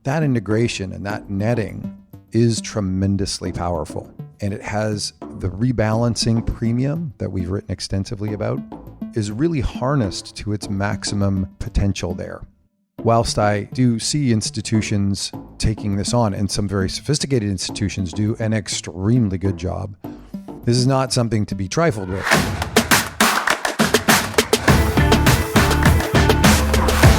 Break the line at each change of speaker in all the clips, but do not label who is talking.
That integration and that netting is tremendously powerful. And it has the rebalancing premium that we've written extensively about is really harnessed to its maximum potential there. Whilst I do see institutions taking this on, and some very sophisticated institutions do an extremely good job, this is not something to be trifled with.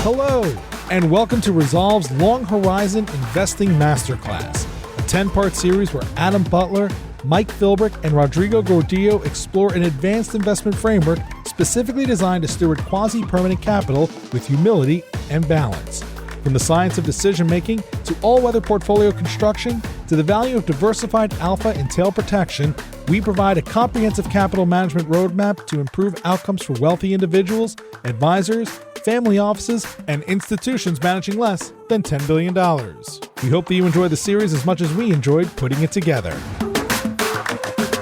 Hello, and welcome to ReSolve's Long Horizon Investing Masterclass, a 10-part series where Adam Butler, Mike Philbrick, and Rodrigo Gordillo explore an advanced investment framework specifically designed to steward quasi-permanent capital with humility and balance. From the science of decision-making to all-weather portfolio construction to the value of diversified alpha and tail protection, we provide a comprehensive capital management roadmap to improve outcomes for wealthy individuals, advisors, family offices, and institutions managing less than $10 billion. We hope that you enjoy the series as much as we enjoyed putting it together.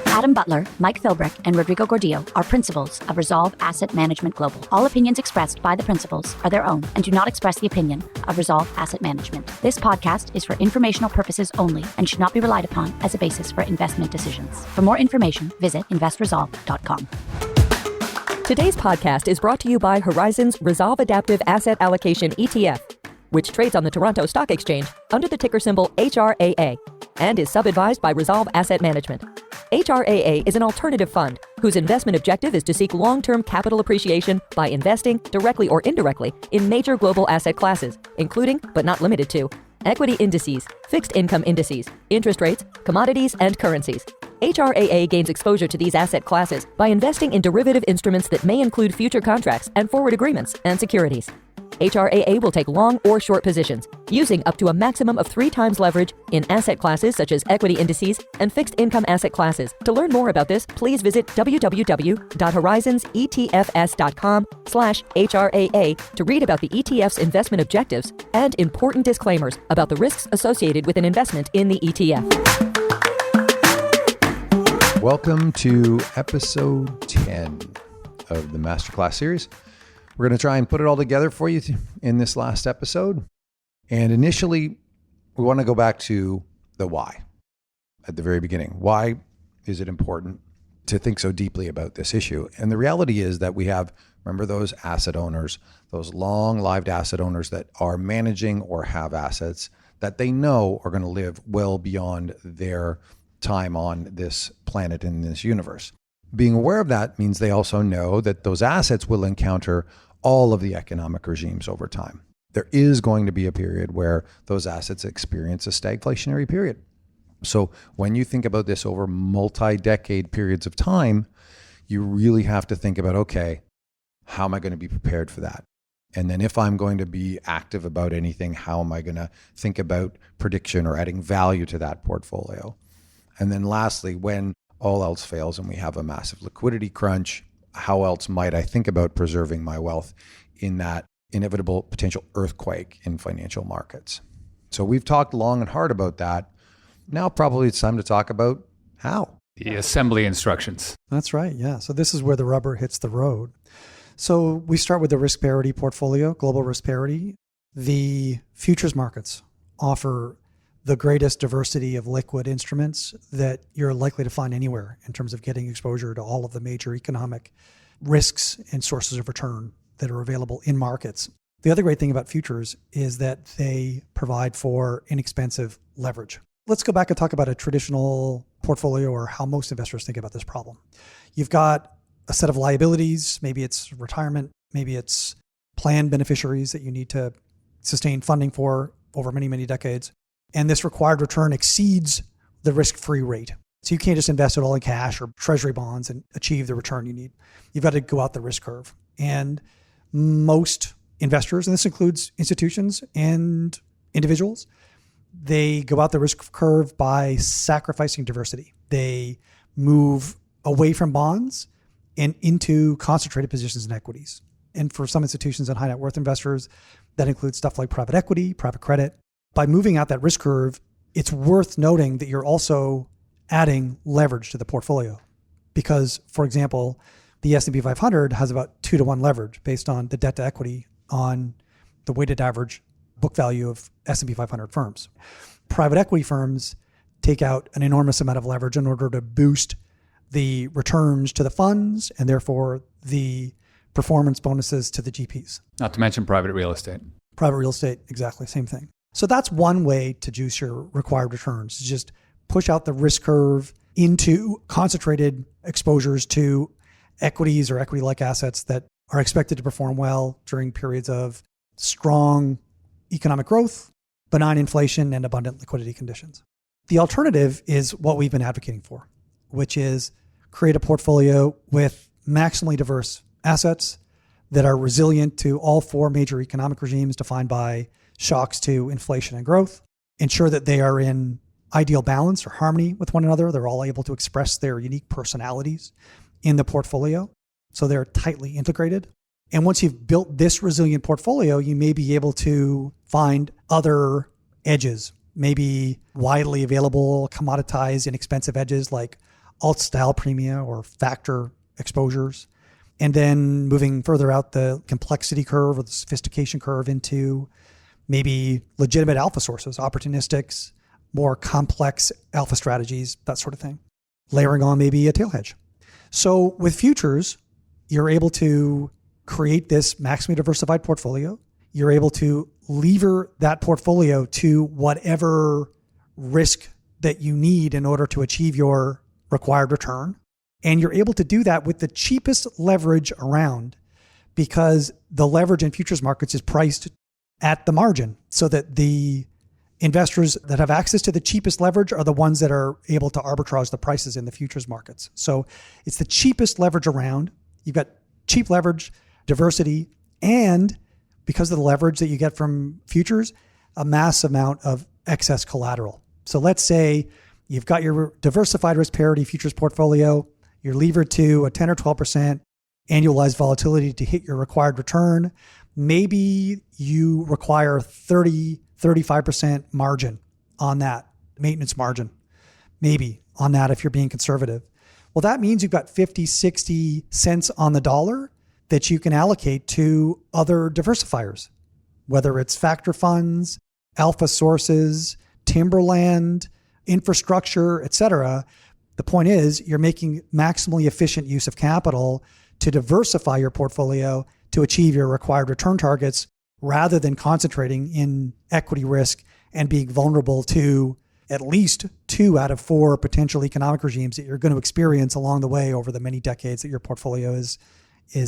Adam Butler, Mike Philbrick, and Rodrigo Gordillo are principals of ReSolve Asset Management Global. All opinions expressed by the principals are their own and do not express the opinion of ReSolve Asset Management. This podcast is for informational purposes only and should not be relied upon as a basis for investment decisions. For more information, visit investresolve.com.
Today's podcast is brought to you by Horizon's ReSolve Adaptive Asset Allocation ETF, which trades on the Toronto Stock Exchange under the ticker symbol HRAA and is sub-advised by ReSolve Asset Management. HRAA is an alternative fund whose investment objective is to seek long-term capital appreciation by investing, directly or indirectly, in major global asset classes, including, but not limited to, equity indices, fixed income indices, interest rates, commodities, and currencies. HRAA gains exposure to these asset classes by investing in derivative instruments that may include future contracts and forward agreements and securities. HRAA will take long or short positions, using up to a maximum of 3 times leverage in asset classes such as equity indices and fixed income asset classes. To learn more about this, please visit www.horizonsetfs.com/HRAA to read about the ETF's investment objectives and important disclaimers about the risks associated with an investment in the ETF.
Welcome to episode 10 of the Masterclass series. We're going to try and put it all together for you in this last episode. And initially, we want to go back to the why at the very beginning. Why is it important to think so deeply about this issue? And the reality is that we have, remember those asset owners, those long-lived asset owners that are managing or have assets that they know are going to live well beyond their time on this planet in this universe. Being aware of that means they also know that those assets will encounter all of the economic regimes over time. There is going to be a period where those assets experience a stagflationary period. So when you think about this over multi-decade periods of time, you really have to think about, okay, how am I going to be prepared for that? And then if I'm going to be active about anything, how am I going to think about prediction or adding value to that portfolio? And then lastly, when all else fails and we have a massive liquidity crunch, how else might I think about preserving my wealth in that inevitable potential earthquake in financial markets? So we've talked long and hard about that. Now probably it's time to talk about how.
The assembly instructions.
That's right, yeah. So this is where the rubber hits the road. So we start with the risk parity portfolio, global risk parity. The futures markets offer the greatest diversity of liquid instruments that you're likely to find anywhere in terms of getting exposure to all of the major economic risks and sources of return that are available in markets. The other great thing about futures is that they provide for inexpensive leverage. Let's go back and talk about a traditional portfolio or how most investors think about this problem. You've got a set of liabilities, maybe it's retirement, maybe it's plan beneficiaries that you need to sustain funding for over many, many decades. And this required return exceeds the risk-free rate. So you can't just invest it all in cash or treasury bonds and achieve the return you need. You've got to go out the risk curve. And most investors, and this includes institutions and individuals, they go out the risk curve by sacrificing diversity. They move away from bonds and into concentrated positions in equities. And for some institutions and high net worth investors, that includes stuff like private equity, private credit. By moving out that risk curve, it's worth noting that you're also adding leverage to the portfolio. Because, for example, the S&P 500 has about 2-to-1 leverage based on the debt to equity on the weighted average book value of S&P 500 firms. Private equity firms take out an enormous amount of leverage in order to boost the returns to the funds and therefore the performance bonuses to the GPs.
Not to mention private real estate.
Private real estate, exactly, same thing. So that's one way to juice your required returns, is just push out the risk curve into concentrated exposures to equities or equity-like assets that are expected to perform well during periods of strong economic growth, benign inflation, and abundant liquidity conditions. The alternative is what we've been advocating for, which is create a portfolio with maximally diverse assets that are resilient to all four major economic regimes defined by shocks to inflation and growth. Ensure that they are in ideal balance or harmony with one another. They're all able to express their unique personalities in the portfolio, so they're tightly integrated. And once you've built this resilient portfolio, you may be able to find other edges, maybe widely available, commoditized, inexpensive edges like alt-style premia or factor exposures. And then moving further out the complexity curve or the sophistication curve into maybe legitimate alpha sources, opportunistics, more complex alpha strategies, that sort of thing. Layering on maybe a tail hedge. So with futures, you're able to create this maximally diversified portfolio. You're able to lever that portfolio to whatever risk that you need in order to achieve your required return. And you're able to do that with the cheapest leverage around, because the leverage in futures markets is priced at the margin, so that the investors that have access to the cheapest leverage are the ones that are able to arbitrage the prices in the futures markets. So it's the cheapest leverage around. You've got cheap leverage, diversity, and because of the leverage that you get from futures, a mass amount of excess collateral. So let's say you've got your diversified risk parity futures portfolio. You're levered to a 10 or 12% annualized volatility to hit your required return. Maybe you require 30, 35% margin on that, maintenance margin, maybe on that if you're being conservative. Well, that means you've got 50, 60 cents on the dollar that you can allocate to other diversifiers, whether it's factor funds, alpha sources, timberland, infrastructure, et cetera. The point is you're making maximally efficient use of capital to diversify your portfolio to achieve your required return targets, rather than concentrating in equity risk and being vulnerable to at least 2 out of 4 potential economic regimes that you're going to experience along the way over the many decades that your portfolio is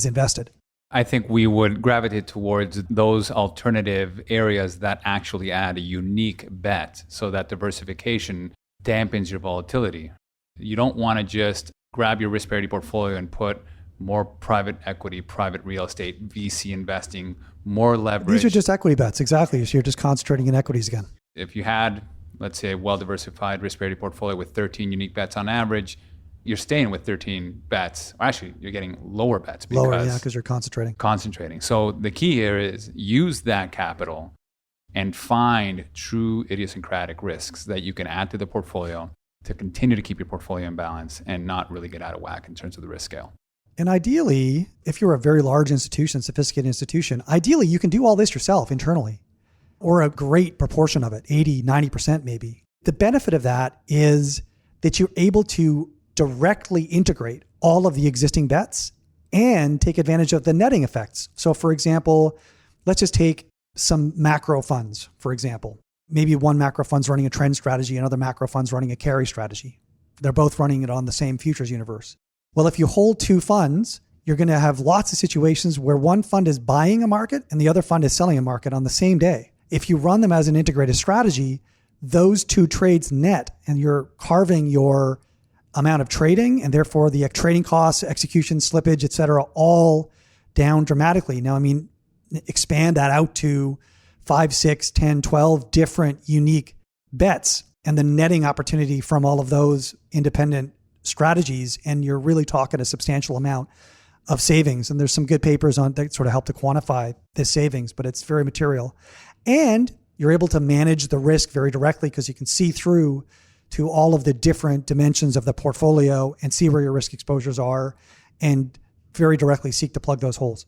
invested.
I think we would gravitate towards those alternative areas that actually add a unique bet, so that diversification dampens your volatility. You don't want to just grab your risk parity portfolio and put more private equity, private real estate, VC investing, more leverage.
These are just equity bets, exactly. So you're just concentrating in equities again.
If you had, let's say, a well-diversified risk parity portfolio with 13 unique bets on average, you're staying with 13 bets. Actually, you're getting lower bets because
you're concentrating.
So the key here is use that capital and find true idiosyncratic risks that you can add to the portfolio to continue to keep your portfolio in balance and not really get out of whack in terms of the risk scale.
And ideally, if you're a very large institution, sophisticated institution, ideally you can do all this yourself internally, or a great proportion of it, 80, 90% maybe. The benefit of that is that you're able to directly integrate all of the existing bets and take advantage of the netting effects. So for example, let's just take some macro funds, for example. Maybe one macro fund's running a trend strategy, another macro fund's running a carry strategy. They're both running it on the same futures universe. Well, if you hold 2 funds, you're going to have lots of situations where one fund is buying a market and the other fund is selling a market on the same day. If you run them as an integrated strategy, those 2 trades net, and you're carving your amount of trading and therefore the trading costs, execution, slippage, et cetera, all down dramatically. Now, expand that out to 5, 6, 10, 12 different unique bets and the netting opportunity from all of those independent strategies, and you're really talking a substantial amount of savings. And there's some good papers on that sort of help to quantify this savings, but it's very material. And you're able to manage the risk very directly because you can see through to all of the different dimensions of the portfolio and see where your risk exposures are and very directly seek to plug those holes.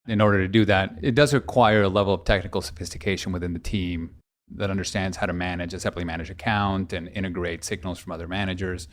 In order to do that, it does require a level of technical sophistication within the team that understands how to manage a separately managed account and integrate signals from other managers.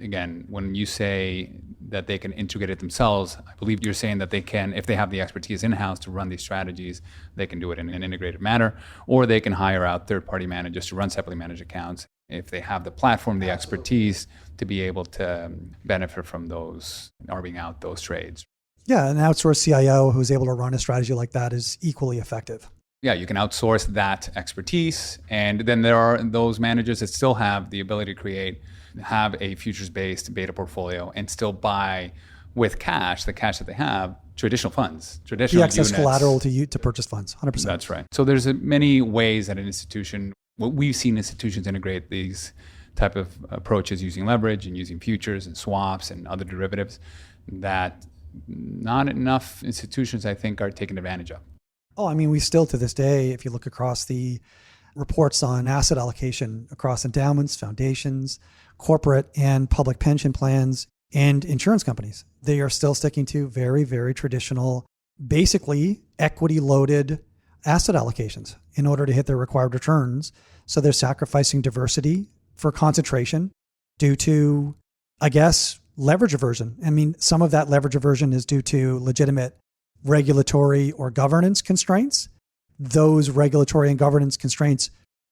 Again, when you say that they can integrate it themselves, I believe you're saying that they can, if they have the expertise in-house to run these strategies, they can do it in an integrated manner, or they can hire out third-party managers to run separately managed accounts if they have the platform, the expertise to be able to benefit from those, arbing out those trades.
Yeah, an outsourced CIO who's able to run a strategy like that is equally effective.
Yeah, you can outsource that expertise. And then there are those managers that still have the ability to have a futures-based beta portfolio and still buy with cash, the cash that they have, traditional funds, traditional
The excess
units.
collateral to purchase funds, 100%.
That's right. So there's many ways that an institution, what we've seen institutions integrate these type of approaches using leverage and using futures and swaps and other derivatives that not enough institutions, I think, are taking advantage of.
Oh, I mean, we still to this day, if you look across the reports on asset allocation across endowments, foundations, corporate and public pension plans, and insurance companies, they are still sticking to very, very traditional, basically equity-loaded asset allocations in order to hit their required returns. So they're sacrificing diversity for concentration due to, I guess, leverage aversion. I mean, some of that leverage aversion is due to legitimate regulatory or governance constraints. Those regulatory and governance constraints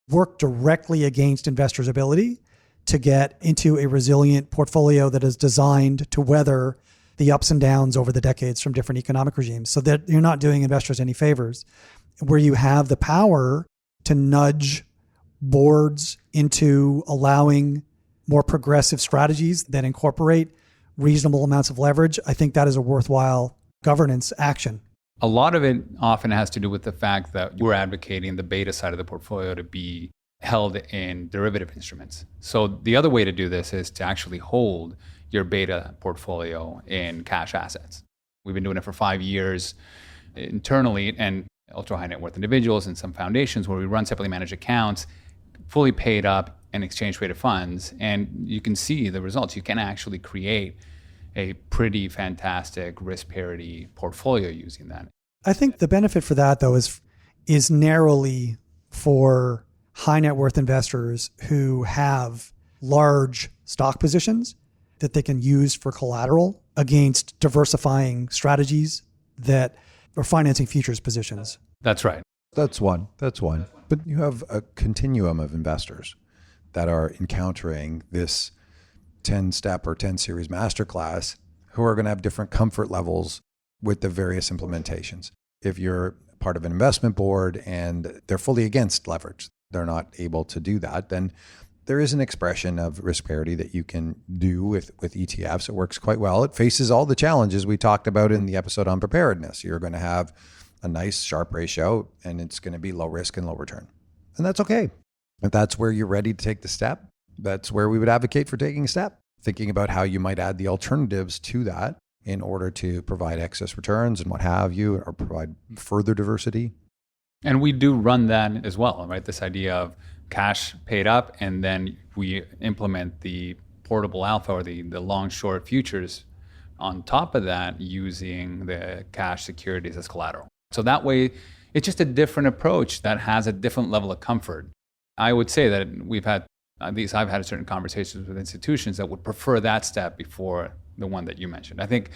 work directly against investors' ability to get into a resilient portfolio that is designed to weather the ups and downs over the decades from different economic regimes, so that you're not doing investors any favors. Where you have the power to nudge boards into allowing more progressive strategies that incorporate reasonable amounts of leverage, I think that is a worthwhile governance action.
A lot of it often has to do with the fact that we're advocating the beta side of the portfolio to be held in derivative instruments. So the other way to do this is to actually hold your beta portfolio in cash assets. We've been doing it for 5 years internally, and ultra high net worth individuals and some foundations where we run separately managed accounts, fully paid up and exchange traded funds. And you can see the results. You can actually create a pretty fantastic risk parity portfolio using that.
I think the benefit for that, though, is narrowly for high net worth investors who have large stock positions that they can use for collateral against diversifying strategies that are financing futures positions.
That's right.
That's one. But you have a continuum of investors that are encountering this 10-step or 10-series masterclass who are going to have different comfort levels with the various implementations. If you're part of an investment board and they're fully against leverage, they're not able to do that, then there is an expression of risk parity that you can do with ETFs. It works quite well. It faces all the challenges we talked about in the episode on preparedness. You're going to have a nice sharp ratio and it's going to be low risk and low return. And that's okay. If that's where you're ready to take the step, that's where we would advocate for taking a step. Thinking about how you might add the alternatives to that in order to provide excess returns and what have you, or provide further diversity.
And we do run that as well, right? This idea of cash paid up, and then we implement the portable alpha or the long short futures on top of that using the cash securities as collateral. So that way, it's just a different approach that has a different level of comfort. I would say that we've had, at least I've had certain conversations with institutions that would prefer that step before the one that you mentioned. I think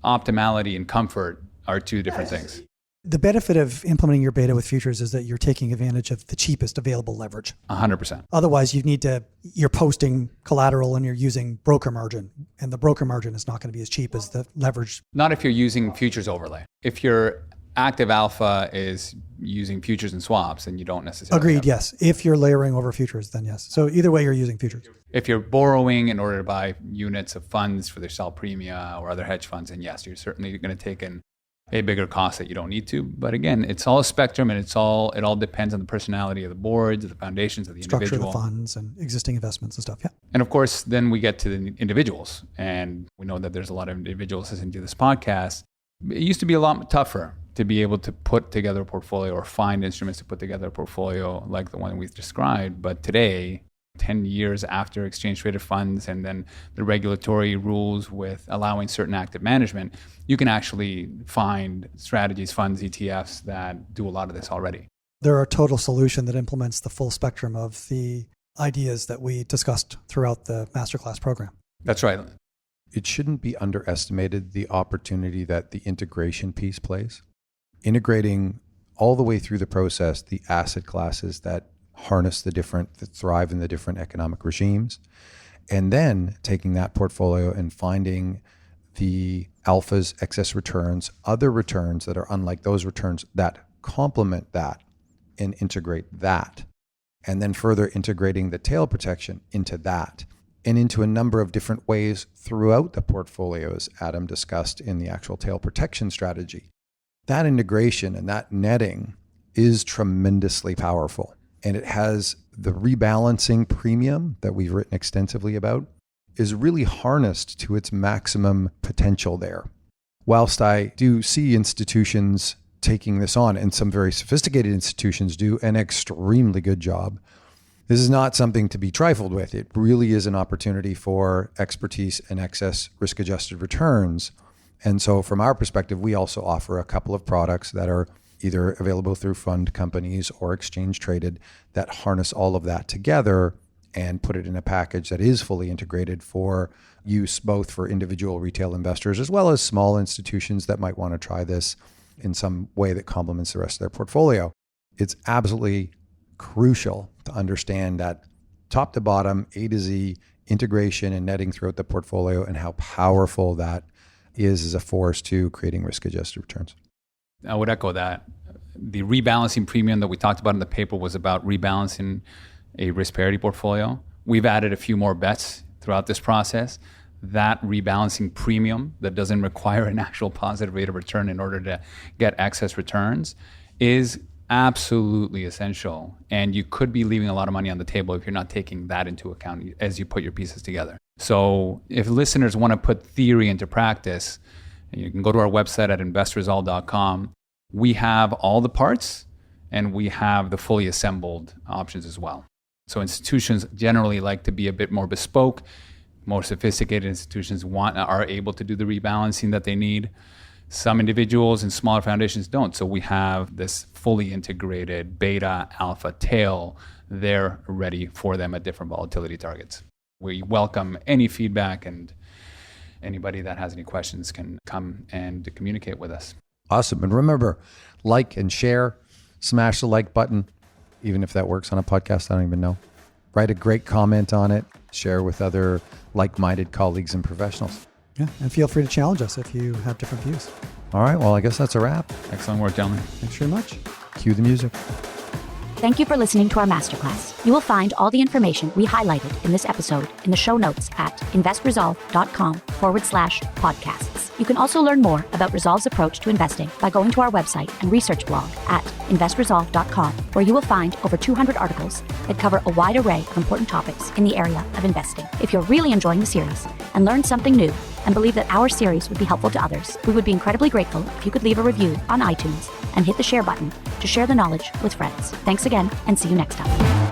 optimality and comfort are two different things.
The benefit of implementing your beta with futures is that you're taking advantage of the cheapest available leverage.
100%.
Otherwise, you're posting collateral and you're using broker margin, and the broker margin is not going to be as cheap as the leverage.
Not if you're using futures overlay. If your active alpha is using futures and swaps, then you don't necessarily.
Agreed, yes. If you're layering over futures, then yes. So either way, you're using futures.
If you're borrowing in order to buy units of funds for their sell premia or other hedge funds, then yes, you're certainly going to take in a bigger cost that you don't need to. But again, it's all a spectrum, and it all depends on the personality of the boards, of the foundations, of the
Structure
individual.
of the funds and existing investments and stuff, yeah.
And of course, then we get to the individuals. And we know that there's a lot of individuals listening to this podcast. It used to be a lot tougher to be able to put together a portfolio or find instruments to put together a portfolio like the one we've described. But today, 10 years after exchange traded funds and then the regulatory rules with allowing certain active management, you can actually find strategies, funds, ETFs that do a lot of this already.
They're a total solution that implements the full spectrum of the ideas that we discussed throughout the masterclass program.
That's right.
It shouldn't be underestimated the opportunity that the integration piece plays. Integrating all the way through the process, the asset classes that harness that thrive in the different economic regimes, and then taking that portfolio and finding the alphas, excess returns, other returns that are unlike those returns that complement that and integrate that. And then further integrating the tail protection into that and into a number of different ways throughout the portfolio, as Adam discussed in the actual tail protection strategy. That integration and that netting is tremendously powerful. And it has the rebalancing premium that we've written extensively about is really harnessed to its maximum potential there. Whilst I do see institutions taking this on, and some very sophisticated institutions do an extremely good job, this is not something to be trifled with. It really is an opportunity for expertise and excess risk-adjusted returns. And so from our perspective, we also offer a couple of products that are either available through fund companies or exchange traded that harness all of that together and put it in a package that is fully integrated for use both for individual retail investors as well as small institutions that might want to try this in some way that complements the rest of their portfolio. It's absolutely crucial to understand that top to bottom, A to Z integration and netting throughout the portfolio and how powerful that is as a force to creating risk-adjusted returns.
I would echo that. The rebalancing premium that we talked about in the paper was about rebalancing a risk parity portfolio. We've added a few more bets throughout this process. That rebalancing premium that doesn't require an actual positive rate of return in order to get excess returns is absolutely essential. And you could be leaving a lot of money on the table if you're not taking that into account as you put your pieces together. So if listeners want to put theory into practice, you can go to our website at investresolve.com. We have all the parts and we have the fully assembled options as well. So institutions generally like to be a bit more bespoke. More sophisticated institutions are able to do the rebalancing that they need. Some individuals and smaller foundations don't. So we have this fully integrated beta, alpha, tail there ready for them at different volatility targets. We welcome any feedback, and anybody that has any questions can come and communicate with us.
Awesome. And remember, like and share, smash the like button, even if that works on a podcast, I don't even know. Write a great comment on it, share with other like-minded colleagues and professionals.
Yeah, and feel free to challenge us if you have different views.
All right, well, I guess that's a wrap.
Excellent work, gentlemen.
Thanks very much.
Cue the music.
Thank you for listening to our masterclass. You will find all the information we highlighted in this episode in the show notes at investresolve.com/podcasts. You can also learn more about Resolve's approach to investing by going to our website and research blog at investresolve.com, where you will find over 200 articles that cover a wide array of important topics in the area of investing. If you're really enjoying the series and learned something new and believe that our series would be helpful to others, we would be incredibly grateful if you could leave a review on iTunes and hit the share button to share the knowledge with friends. Thanks again, and see you next time.